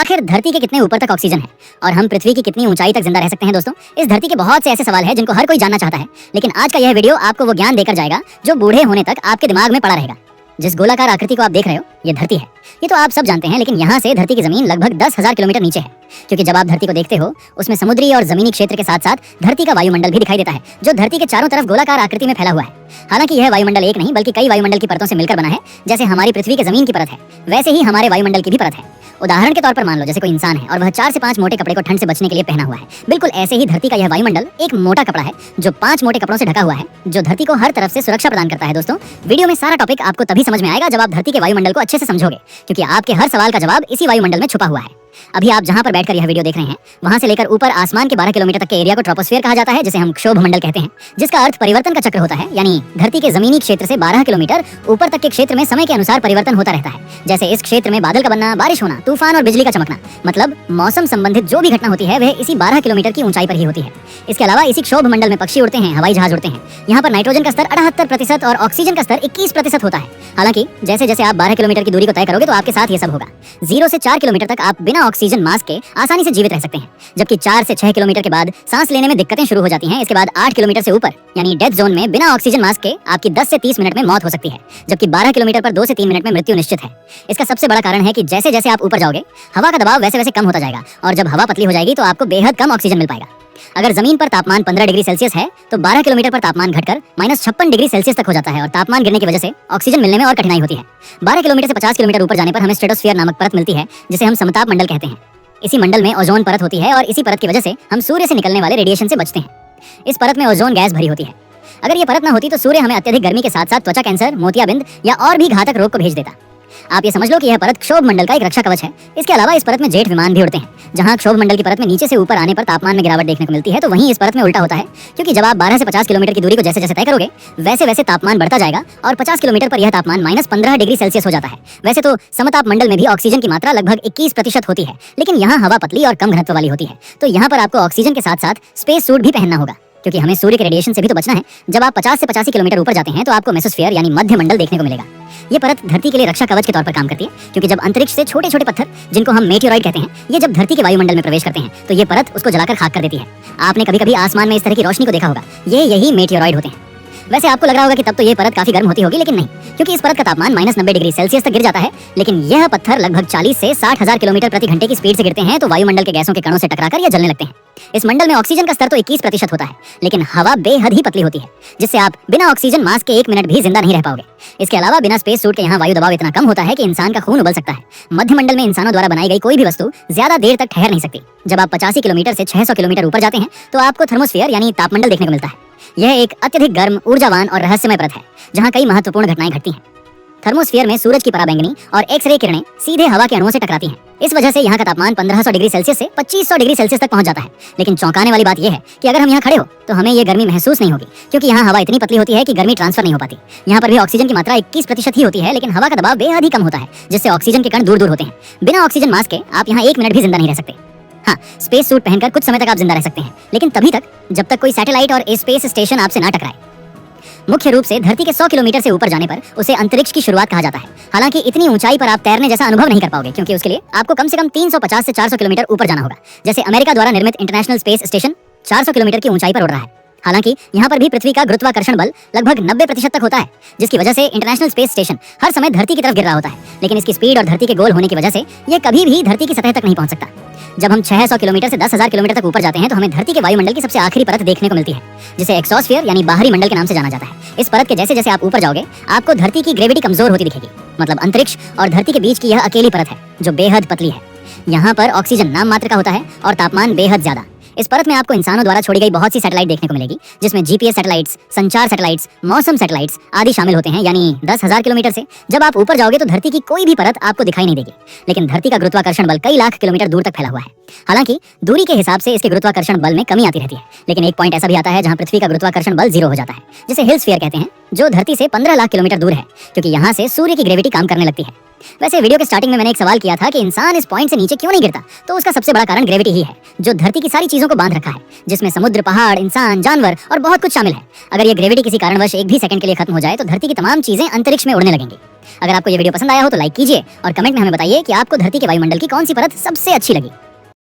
आखिर धरती के कितने ऊपर तक ऑक्सीजन है और हम पृथ्वी की कितनी ऊंचाई तक जिंदा रह सकते हैं दोस्तों। इस धरती के बहुत से ऐसे सवाल हैं जिनको हर कोई जानना चाहता है, लेकिन आज का यह वीडियो आपको वो ज्ञान देकर जाएगा जो बूढ़े होने तक आपके दिमाग में पड़ा रहेगा। जिस गोलाकार आकृति को आप देख रहे हो, ये धरती है। ये तो आप सब जानते हैं, लेकिन यहाँ से धरती की जमीन लगभग 10,000 किलोमीटर नीचे है, क्योंकि जब आप धरती को देखते हो उसमें समुद्री और जमीनी क्षेत्र के साथ साथ धरती का वायुमंडल भी दिखाई देता है, जो धरती के चारों तरफ गोलाकार आकृति में फैला हुआ है। हालांकि यह वायुमंडल एक नहीं बल्कि कई वायुमंडल की परतों से मिलकर बना है। जैसे हमारी पृथ्वी के जमीन की परत है, वैसे ही हमारे वायुमंडल की भी परत है। उदाहरण के तौर पर मान लो जैसे कोई इंसान है और वह 4 से 5 मोटे कपड़े को ठंड से बचने के लिए पहना हुआ है। बिल्कुल ऐसे ही धरती का यह वायुमंडल एक मोटा कपड़ा है जो 5 मोटे कपड़ों से ढका हुआ है, जो धरती को हर तरफ से सुरक्षा प्रदान करता है। दोस्तों, वीडियो में सारा टॉपिक आपको तभी समझ में आएगा जब आप धरती के वायुमंडल को अच्छे से समझोगे, क्योंकि आपके हर सवाल का जवाब इसी वायुमंडल में छुपा हुआ है। अभी आप जहां पर बैठकर यह वीडियो देख रहे हैं, वहां से लेकर ऊपर आसमान के 12 किलोमीटर तक के एरिया को ट्रोपोस्फियर कहा जाता है, जिसे हम क्षोभ मंडल कहते हैं, जिसका अर्थ परिवर्तन का चक्र होता है। यानी धरती के जमीनी क्षेत्र से 12 किलोमीटर ऊपर तक के क्षेत्र में समय के अनुसार परिवर्तन होता रहता है। जैसे इस क्षेत्र में बादल का बनना, बारिश होना, तूफान और बिजली का चमकना, मतलब मौसम संबंधित जो भी घटना होती है वह इसी 12 किलोमीटर की ऊंचाई पर ही होती है। इसके अलावा इसी क्षोभ मंडल में पक्षी उड़ते हैं, हवाई जहाज उड़ते हैं। यहाँ पर नाइट्रोजन का स्तर 78% और ऑक्सीजन का स्तर 21% होता है। हालांकि जैसे जैसे आप 12 किलोमीटर की दूरी को तय करोगे तो आपके साथ ये सब होगा। 0 से 4 किलोमीटर तक आप बिना ऑक्सीजन मास्क के आसानी से जीवित रह सकते हैं, जबकि 4 से 6 किलोमीटर के बाद सांस लेने में दिक्कतें शुरू हो जाती हैं। इसके बाद 8 किलोमीटर से ऊपर यानी डेथ जोन में बिना ऑक्सीजन मास्क के आपकी 10 से 30 मिनट में मौत हो सकती है, जबकि 12 किलोमीटर पर 2 से 3 मिनट में मृत्यु निश्चित है। इसका सबसे बड़ा कारण है कि जैसे जैसे आप ऊपर जाओगे हवा का दबाव वैसे वैसे कम होता जाएगा, और जब हवा पतली हो जाएगी तो आपको बेहद कम ऑक्सीजन मिल पाएगा। अगर जमीन पर तापमान 15 डिग्री सेल्सियस है तो 12 किलोमीटर पर तापमान घटकर -56 डिग्री सेल्सियस तक हो जाता है, और तापमान गिरने की वजह से ऑक्सीजन मिलने में और कठिनाई होती है। 12 किलोमीटर से 50 किलोमीटर ऊपर जाने पर हमें स्ट्रेटोस्फीयर नामक परत मिलती है, जिसे हम समताप मंडल कहते हैं। इसी मंडल में ओजोन परत होती है और इसी परत की वजह से हम सूर्य से निकलने वाले रेडिएशन से बचते हैं। इस परत में ओजोन गैस भरी होती है। अगर ये परत न होती तो सूर्य हमें अत्यधिक गर्मी के साथ साथ त्वचा कैंसर, मोतियाबिंद या और भी घातक रोग को भेज देता। आप ये समझ लो कि यह परत क्षोभ मंडल का एक रक्षा कवच है। इसके अलावा इस परत में जेट विमान भी उड़ते हैं। जहां क्षोभ मंडल की परत में नीचे से ऊपर आने पर तापमान में गिरावट देखने को मिलती है, तो वहीं इस परत में उल्टा होता है, क्योंकि जब आप 12 से 50 किलोमीटर की दूरी को जैसे जैसे तय करोगे वैसे वैसे तापमान बढ़ता जाएगा और 50 किलोमीटर पर यह तापमान -15 डिग्री सेल्सियस हो जाता है। वैसे तो समताप मंडल में भी ऑक्सीजन की मात्रा लगभग 21% होती है, लेकिन यहाँ हवा पतली और कम घनत्व वाली होती है, तो यहाँ पर आपको ऑक्सीजन के साथ साथ स्पेस सूट भी पहनना होगा, क्योंकि हमें सूर्य के रेडिएशन से भी तो बचना है। जब आप 50 से 85 किलोमीटर ऊपर जाते हैं तो आपको मेसोस्फीयर यानी मध्य मंडल देखने को मिलेगा। ये परत धरती के लिए रक्षा कवच के तौर पर काम करती है, क्योंकि जब अंतरिक्ष से छोटे छोटे पत्थर, जिनको हम मेटियोरॉइड कहते हैं, ये जब धरती के वायुमंडल में प्रवेश करते हैं तो ये परत उसको जलाकर खाक कर देती है। आपने कभी कभी आसमान में इस तरह की रोशनी को देखा होगा, ये यही मेटियोरॉइड होते हैं। वैसे आपको लग रहा होगा कि तब तो ये परत काफी गर्म होती होगी, लेकिन नहीं, क्योंकि इस परत का तापमान -90 डिग्री सेल्सियस तक गिर जाता है। लेकिन यह पत्थर लगभग 40 से 60,000 किलोमीटर प्रति घंटे की स्पीड से गिरते हैं, तो वायुमंडल के गैसों के कणों से टकराकर ये जलने लगते हैं। इस मंडल में ऑक्सीजन का स्तर तो 21% होता है, लेकिन हवा बेहद ही पतली होती है, जिससे आप बिना ऑक्सीजन मास्क के 1 मिनट भी जिंदा नहीं रह पाओगे। इसके अलावा बिना स्पेस सूट के यहाँ वायु दबाव इतना कम होता है कि इंसान का खून उबल सकता है। मध्य मंडल में इंसानों द्वारा बनाई गई कोई भी वस्तु ज्यादा देर तक ठहर नहीं सकती। जब आप 85 किलोमीटर से 600 किलोमीटर ऊपर जाते हैं तो आपको थर्मोस्फीयर यानी तापमंडल देखने को मिलता है। यह एक अत्यधिक गर्म, ऊर्जावान और रहस्यमय परत है, जहाँ कई महत्वपूर्ण घटनाएं घटती हैं। थर्मोस्फीयर में सूरज की पराबैंगनी और एक्स-रे किरणें सीधे हवा के अणुओं से टकराती हैं। इस वजह से यहाँ का तापमान 1500 डिग्री सेल्सियस से 2500 डिग्री सेल्सियस तक पहुंच जाता है। लेकिन चौंकाने वाली बात यह है कि अगर हम यहाँ खड़े हो तो हमें ये गर्मी महसूस नहीं होगी, क्योंकि यहाँ हवा इतनी पतली होती है कि गर्मी ट्रांसफर नहीं हो पाती। यहाँ पर भी ऑक्सीजन की मात्रा 21% ही होती है, लेकिन हवा का दबाव बेहद ही कम होता है, जिससे ऑक्सीजन के कण दूर दूर होते हैं। बिना ऑक्सीजन मास्क के आप यहाँ 1 मिनट भी जिंदा नहीं रह सकते। हाँ, स्पेस सूट पहनकर कुछ समय तक आप जिंदा रह सकते हैं, लेकिन तभी तक जब तक कोई सैटेलाइट और स्पेस स्टेशन आपसे ना टकराए। मुख्य रूप से धरती के 100 किलोमीटर से ऊपर जाने पर उसे अंतरिक्ष की शुरुआत कहा जाता है। हालांकि इतनी ऊंचाई पर आप तैरने जैसा अनुभव नहीं कर पाओगे, क्योंकि उसके लिए आपको कम से कम 350 से 400 किलोमीटर ऊपर जाना होगा। जैसे अमेरिका द्वारा निर्मित इंटरनेशनल स्पेस स्टेशन 400 किलोमीटर की ऊंचाई पर उड़ रहा है। हालांकि यहाँ पर भी पृथ्वी का गुरुत्वाकर्षण बल लगभग 90% तक होता है, जिसकी वजह से इंटरनेशनल स्पेस स्टेशन हर समय धरती की तरफ गिर रहा होता है। लेकिन इसकी स्पीड और धरती के गोल होने की वजह से यह कभी भी धरती की सतह तक नहीं पहुंच सकता। जब हम 600 किलोमीटर से 10,000 किलोमीटर तक ऊपर जाते हैं तो हमें धरती के वायुमंडल की सबसे आखिरी परत देखने को मिलती है, जिसे एक्सोस्फीयर यानी बाहरी मंडल के नाम से जाना जाता है। इस परत के जैसे जैसे आप ऊपर जाओगे आपको धरती की ग्रेविटी कमजोर होती दिखेगी। मतलब अंतरिक्ष और धरती के बीच की यह अकेली परत है जो बेहद पतली है। यहाँ पर ऑक्सीजन नाम मात्र का होता है और तापमान बेहद ज्यादा। इस परत में आपको इंसानों द्वारा छोड़ी गई बहुत सी सैटेलाइट देखने को मिलेगी, जिसमें जीपीएस सैटेलाइट्स, संचार सैटेलाइट्स, मौसम सैटेलाइट्स आदि शामिल होते हैं। यानी 10,000 किलोमीटर से जब आप ऊपर जाओगे तो धरती की कोई भी परत आपको दिखाई नहीं देगी, लेकिन धरती का गुरुत्वाकर्षण बल कई लाख किलोमीटर दूर तक फैला हुआ है। हालांकि दूरी के हिसाब से इसके गुरुत्वाकर्षण बल में कमी आती रहती है, लेकिन एक पॉइंट ऐसा भी आता है जहां पृथ्वी का गुरुत्वाकर्षण बल 0 हो जाता है, जिसे हिल स्फीयर कहते हैं, जो धरती से 15 लाख किलोमीटर दूर है, क्योंकि यहाँ से सूर्य की ग्रेविटी काम करने लगती है। वैसे वीडियो के स्टार्टिंग में मैंने एक सवाल किया था कि इंसान इस पॉइंट से नीचे क्यों नहीं गिरता, तो उसका सबसे बड़ा कारण ग्रेविटी ही है, जो धरती की सारी चीजों को बांध रखा है, जिसमें समुद्र, पहाड़, इंसान, जानवर और बहुत कुछ शामिल है। अगर ये ग्रेविटी किसी कारणवश एक भी सेकंड के लिए खत्म हो जाए तो धरती की तमाम चीजें अंतरिक्ष में उड़ने लगेंगी। अगर आपको ये वीडियो पसंद आया हो तो लाइक कीजिए और कमेंट में हमें बताइए कि आपको धरती के वायुमंडल की कौन सी परत सबसे अच्छी लगी।